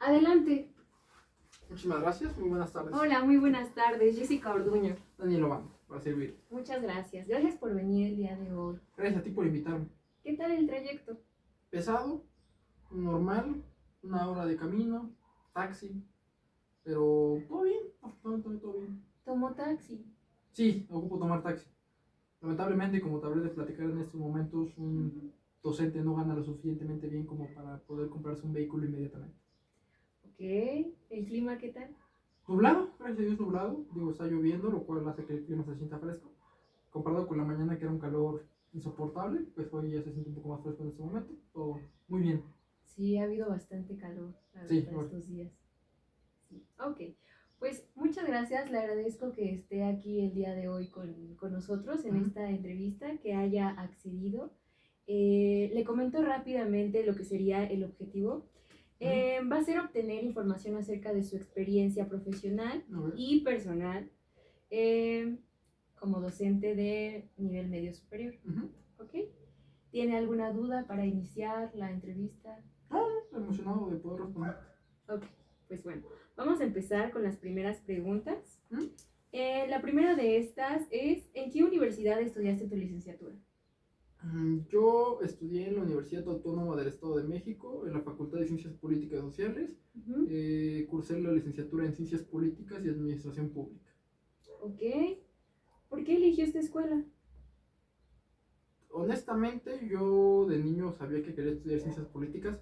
Adelante. Muchísimas gracias, muy buenas tardes. Hola, muy buenas tardes. Jessica Orduño. Daniel Obando, para servir. Muchas gracias. Gracias por venir el día de hoy. Gracias a ti por invitarme. ¿Qué tal el trayecto? Pesado, normal, 1 hora de camino, taxi, pero todo bien, afortunadamente todo bien. Tomó taxi. Sí, ocupo tomar taxi. Lamentablemente, como te hablé de platicar en estos momentos, un docente no gana lo suficientemente bien como para poder comprarse un vehículo inmediatamente. Ok. ¿El clima qué tal? Nublado, gracias a Dios nublado. Digo, está lloviendo, lo cual hace que el clima se sienta fresco. Comparado con la mañana que era un calor insoportable, pues hoy ya se siente un poco más fresco en este momento. Todo muy bien. Sí, ha habido bastante calor, la Sí, verdad, bueno. estos días. Sí. Ok. Pues muchas gracias. Le agradezco que esté aquí el día de hoy con nosotros en esta entrevista, que haya accedido. Le comento rápidamente lo que sería el objetivo. Va a ser obtener información acerca de su experiencia profesional y personal como docente de nivel medio superior. ¿Ok? ¿Tiene alguna duda para iniciar la entrevista? Emocionado de poder responder. Ok, pues bueno, vamos a empezar con las primeras preguntas. La primera de estas es, ¿en qué universidad estudiaste tu licenciatura? Yo estudié en la Universidad Autónoma del Estado de México, en la Facultad de Ciencias Políticas y Sociales. Cursé la licenciatura en Ciencias Políticas y Administración Pública. Ok, ¿por qué eligió esta escuela? Honestamente, yo de niño sabía que quería estudiar Ciencias Políticas.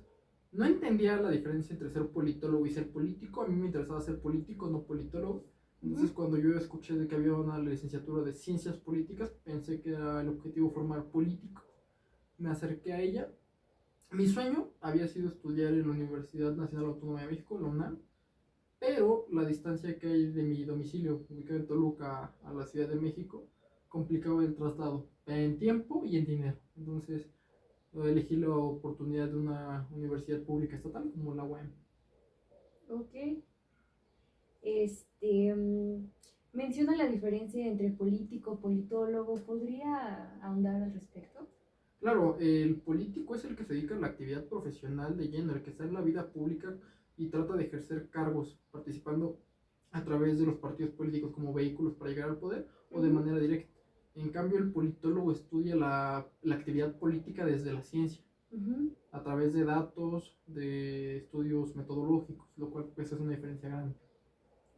No entendía la diferencia entre ser politólogo y ser político. A mí me interesaba ser político, no politólogo. Entonces, cuando yo escuché de que había una licenciatura de Ciencias Políticas, pensé que era el objetivo formar político. Me acerqué a ella. Mi sueño había sido estudiar en la Universidad Nacional Autónoma de México, la UNAM, pero la distancia que hay de mi domicilio, ubicado en Toluca, a la Ciudad de México, complicaba el traslado en tiempo y en dinero. Entonces, elegí la oportunidad de una universidad pública estatal como la UAM. Ok. Menciona la diferencia entre político, politólogo. ¿Podría ahondar al respecto? Claro, el político es el que se dedica a la actividad profesional de lleno, el que está en la vida pública y trata de ejercer cargos, participando a través de los partidos políticos como vehículos para llegar al poder o de manera directa. En cambio, el politólogo estudia la actividad política desde la ciencia, a través de datos, de estudios metodológicos, lo cual pues es una diferencia grande.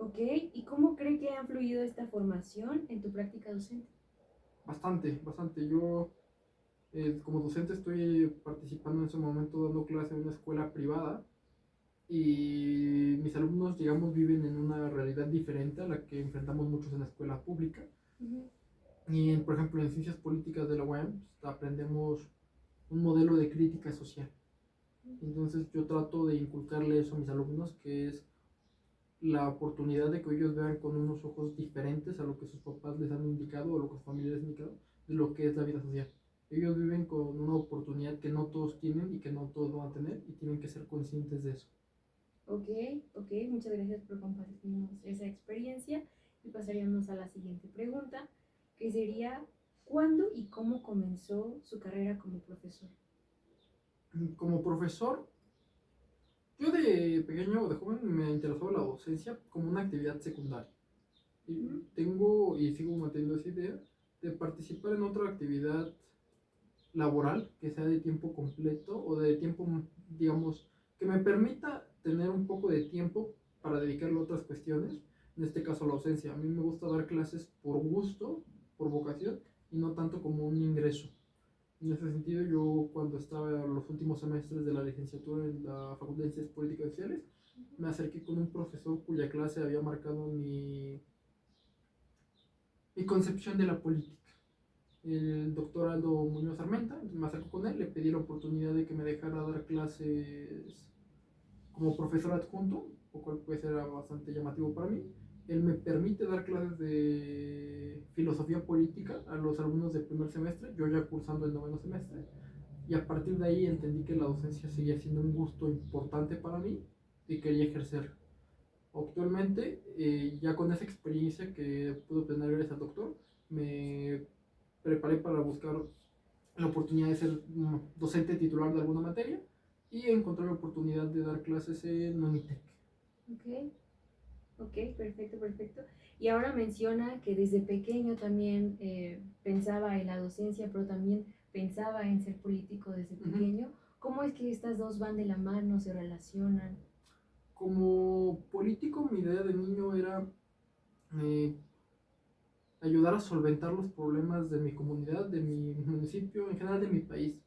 Ok, ¿y cómo cree que ha influido esta formación en tu práctica docente? Bastante, bastante. Yo como docente estoy participando en ese momento dando clase en una escuela privada y mis alumnos, digamos, viven en una realidad diferente a la que enfrentamos muchos en la escuela pública. Y, por ejemplo, en ciencias políticas de la UAM aprendemos un modelo de crítica social. Entonces yo trato de inculcarle eso a mis alumnos, que es la oportunidad de que ellos vean con unos ojos diferentes a lo que sus papás les han indicado o lo que sus familiares les han indicado de lo que es la vida social. Ellos viven con una oportunidad que no todos tienen y que no todos van a tener y tienen que ser conscientes de eso. Ok, muchas gracias por compartirnos esa experiencia y pasaríamos a la siguiente pregunta, que sería, ¿cuándo y cómo comenzó su carrera como profesor? Como profesor, yo de pequeño o de joven me interesó la docencia como una actividad secundaria. Y tengo y sigo manteniendo esa idea de participar en otra actividad laboral que sea de tiempo completo o de tiempo, digamos, que me permita tener un poco de tiempo para dedicarle a otras cuestiones, en este caso la docencia. A mí me gusta dar clases por gusto, por vocación y no tanto como un ingreso. En ese sentido, yo cuando estaba en los últimos semestres de la licenciatura en la Facultad de Ciencias Políticas y Sociales, me acerqué con un profesor cuya clase había marcado mi concepción de la política, el doctor Aldo Muñoz Armenta. Me acerco con él, le pedí la oportunidad de que me dejara dar clases como profesor adjunto, lo cual pues era bastante llamativo para mí. Él me permite dar clases de filosofía política a los alumnos del primer semestre, yo ya cursando el 9º semestre, y a partir de ahí entendí que la docencia seguía siendo un gusto importante para mí y quería ejercer. Actualmente, ya con esa experiencia que pude obtener gracias al doctor, me preparé para buscar la oportunidad de ser docente titular de alguna materia y encontré la oportunidad de dar clases en Unitec. Ok, ok, perfecto, perfecto. Y ahora menciona que desde pequeño también pensaba en la docencia, pero también pensaba en ser político desde pequeño. ¿Cómo es que estas dos van de la mano, se relacionan? Como político, mi idea de niño era eh, ayudar a solventar los problemas de mi comunidad, de mi municipio, en general de mi país.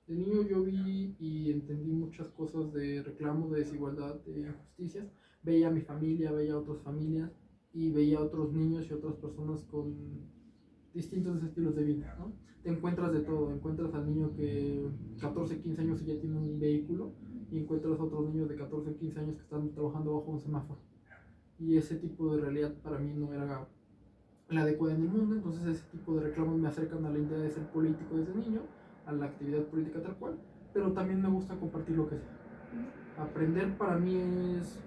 De niño yo vi y entendí muchas cosas de reclamo, de desigualdad, de injusticias. Veía a mi familia, veía a otras familias y veía a otros niños y otras personas con distintos estilos de vida, ¿no? Te encuentras de todo, encuentras al niño que 14, 15 años y ya tiene un vehículo y encuentras a otros niños de 14, 15 años que están trabajando bajo un semáforo. Y ese tipo de realidad para mí no era la adecuada en el mundo, entonces ese tipo de reclamos me acercan a la idea de ser político desde niño, a la actividad política tal cual, pero también me gusta compartir lo que sé. Aprender para mí es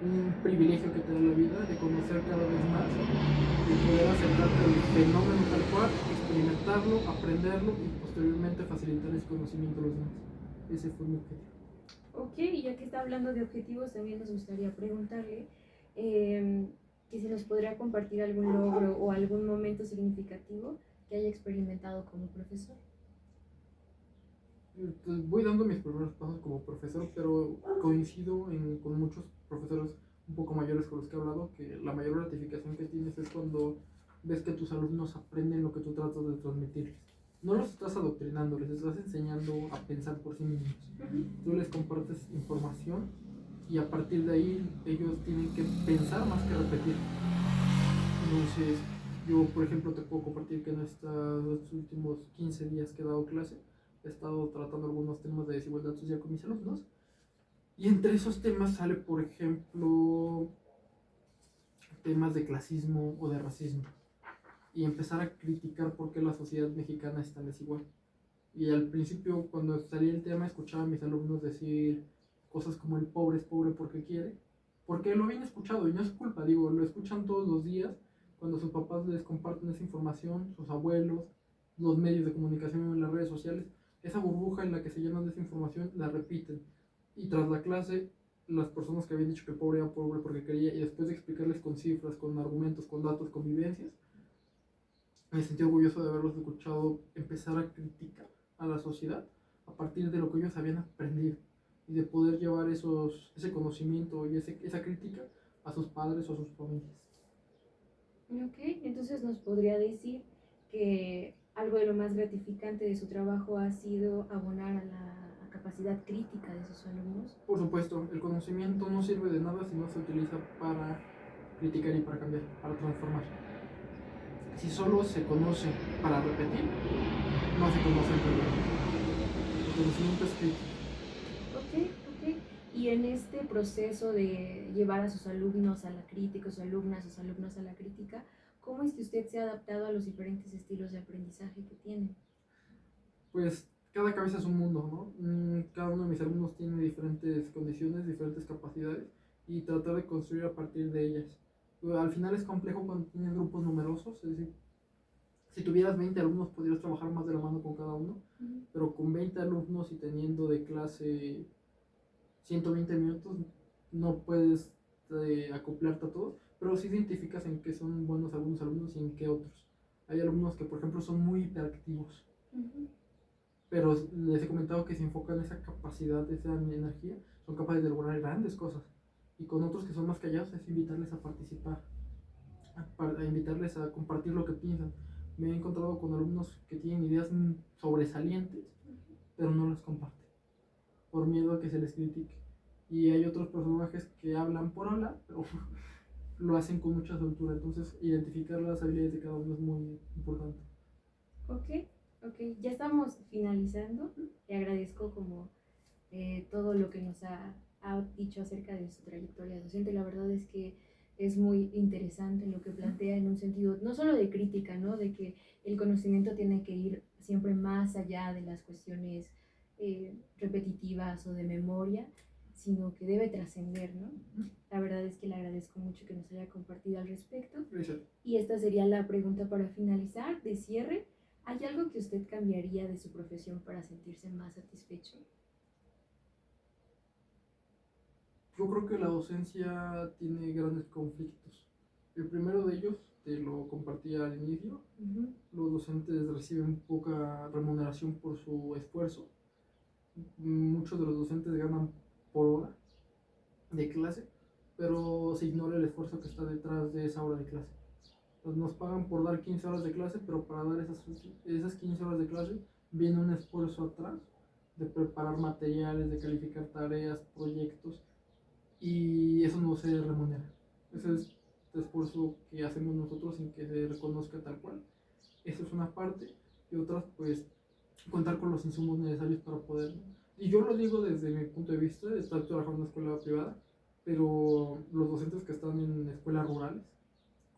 un privilegio que te da la vida, de conocer cada vez más, de poder acercarte al fenómeno tal cual, experimentarlo, aprenderlo y posteriormente facilitar ese conocimiento a los demás. Ese fue mi objetivo. Ok, y ya que está hablando de objetivos, también nos gustaría preguntarle que si nos podría compartir algún logro o algún momento significativo que haya experimentado como profesor. Entonces, voy dando mis primeros pasos como profesor, pero coincido con muchos profesores un poco mayores con los que he hablado que la mayor gratificación que tienes es cuando ves que tus alumnos aprenden lo que tú tratas de transmitirles. No los estás adoctrinando, les estás enseñando a pensar por sí mismos. Tú les compartes información y a partir de ahí ellos tienen que pensar más que repetir. Entonces, yo, por ejemplo, te puedo compartir que en estos últimos 15 días que he dado clase, he estado tratando algunos temas de desigualdad social con mis alumnos. Y entre esos temas sale, por ejemplo, temas de clasismo o de racismo. Y empezar a criticar por qué la sociedad mexicana es tan desigual. Y al principio, cuando salía el tema, escuchaba a mis alumnos decir cosas como el pobre es pobre porque quiere. Porque lo habían escuchado y no es culpa, digo, lo escuchan todos los días cuando sus papás les comparten esa información, sus abuelos, los medios de comunicación en las redes sociales. Esa burbuja en la que se llenan de esa información la repiten. Y tras la clase, las personas que habían dicho que el pobre era pobre porque quería, y después de explicarles con cifras, con argumentos, con datos, con vivencias, me sentí orgulloso de haberlos escuchado empezar a criticar a la sociedad a partir de lo que ellos habían aprendido y de poder llevar ese conocimiento y esa crítica a sus padres o a sus familias. Ok, entonces nos podría decir que algo de lo más gratificante de su trabajo ha sido abonar a la capacidad crítica de sus alumnos. Por supuesto, el conocimiento no sirve de nada si no se utiliza para criticar y para cambiar, para transformar. Si solo se conoce para repetir, no se conoce en realidad. El conocimiento es crítico. Ok, ok. Y en este proceso de llevar a sus alumnos a la crítica, sus alumnos a la crítica, ¿cómo es que usted se ha adaptado a los diferentes estilos de aprendizaje que tiene? Pues cada cabeza es un mundo, ¿no? Cada uno de mis alumnos tiene diferentes condiciones, diferentes capacidades y tratar de construir a partir de ellas. Al final es complejo cuando tienes grupos numerosos, es decir, si tuvieras 20 alumnos podrías trabajar más de la mano con cada uno, pero con 20 alumnos y teniendo de clase 120 minutos no puedes acoplarte a todos, pero sí identificas en qué son buenos algunos alumnos y en qué otros. Hay alumnos que, por ejemplo, son muy hiperactivos, pero les he comentado que si enfocan esa capacidad, esa energía, son capaces de lograr grandes cosas. Y con otros que son más callados es invitarles a participar, a invitarles a compartir lo que piensan. Me he encontrado con alumnos que tienen ideas sobresalientes, pero no las comparten, por miedo a que se les critique. Y hay otros personajes que hablan por hablar, pero lo hacen con mucha soltura. Entonces, identificar las habilidades de cada uno es muy importante. Ok, ok. Ya estamos finalizando. Le agradezco como todo lo que nos ha dicho acerca de su trayectoria docente. La verdad es que es muy interesante lo que plantea en un sentido no solo de crítica, ¿no? De que el conocimiento tiene que ir siempre más allá de las cuestiones repetitivas o de memoria, sino que debe trascender, ¿no? La verdad es que le agradezco mucho que nos haya compartido al respecto. Gracias. Y esta sería la pregunta para finalizar, de cierre. ¿Hay algo que usted cambiaría de su profesión para sentirse más satisfecho? Yo creo que la docencia tiene grandes conflictos. El primero de ellos, te lo compartí al inicio, los docentes reciben poca remuneración por su esfuerzo. Muchos de los docentes ganan por hora de clase, pero se ignora el esfuerzo que está detrás de esa hora de clase. Pues nos pagan por dar 15 horas de clase, pero para dar esas 15 horas de clase viene un esfuerzo atrás de preparar materiales, de calificar tareas, proyectos, y eso no se remunera. Ese es el esfuerzo que hacemos nosotros sin que se reconozca tal cual. Eso es una parte, y otras pues contar con los insumos necesarios para poder. Y yo lo digo desde mi punto de vista, de estar trabajando en una escuela privada, pero los docentes que están en escuelas rurales,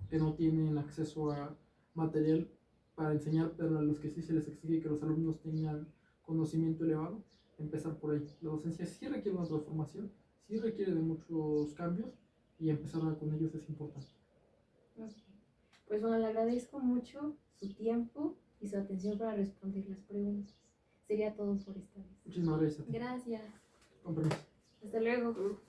que no tienen acceso a material para enseñar, pero a los que sí se les exige que los alumnos tengan conocimiento elevado, empezar por ahí. La docencia sí requiere una transformación, sí requiere de muchos cambios, y empezar con ellos es importante. Okay. Pues bueno, le agradezco mucho su tiempo y su atención para responder las preguntas. Sería todo por esta vez. Muchísimas gracias a ti. Gracias. Con permiso. Hasta luego.